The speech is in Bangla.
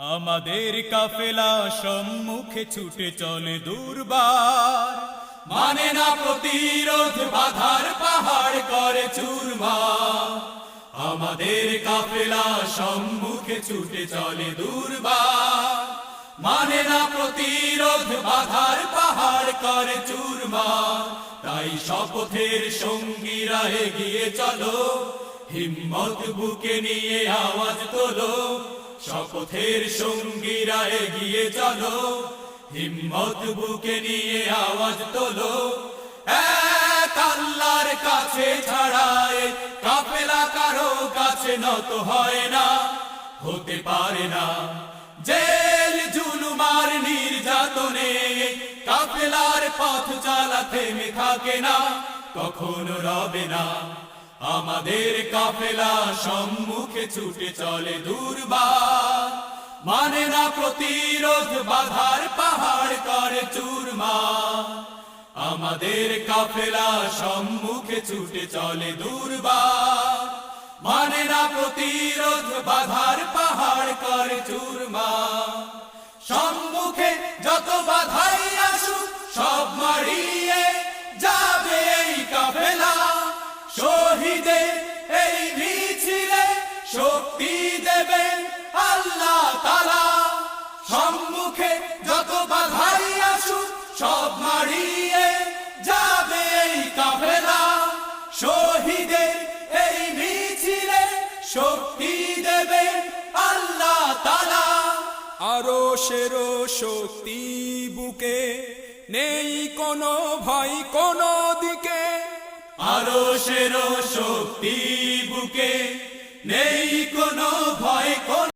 আমাদের কাফেলা সম্মুখে ছুটে চলে দুর্বার, মানে না প্রতিরোধ, বাধার পাহাড় করে চুরমার। আমাদের কাফেলা সম্মুখে ছুটে চলে দুর্বার, মানে না প্রতিরোধ, বাধার পাহাড় করে চুরমার। তাই শপথের সঙ্গীরা এগিয়ে চলো, হিম্মত বুকে নিয়ে আওয়াজ তোলো। শপথের সঙ্গীরা এগিয়ে চলো, হিম্মত বুকে নিয়ে আওয়াজ তোলো। এক আল্লাহর কাছে ছাড়ায় কাফেলা কারো কাছে নত হয় না, হতে পারে না। জেল জুলুমার নির্যাতনে কাফেলার পথ চলা থেমে থাকে না, কখনো রবে না। আমাদের কাফেলা সম্মুখে ছুটে চলে দুর্বার, মানে না প্রতিরোধ, বাধার পাহাড় করে চুরমার। আমাদের কাফেলা সম্মুখে ছুটে চলে দুর্বার, মানে না প্রতিরোধ, বাধার পাহাড় করে চুরমার। সম্মুখে যত বাধাই আসুক সব মারিয়ে যাবে এই কাফেলা, শহীদের এই মিছিলে শক্তি দেবেন আল্লাহ তাআলা। সম্মুখে যত বাধাই আসুক সব মারিয়ে যাবে এই কাফেলা, শহীদের এই মিছিলে শক্তি দেবেন আল্লাহ তাআলা। আরশের শক্তি বুকে, নেই কোনো ভয় কোনো দিকে। আরশের শক্তি বুকে, নেই কোনো ভয়।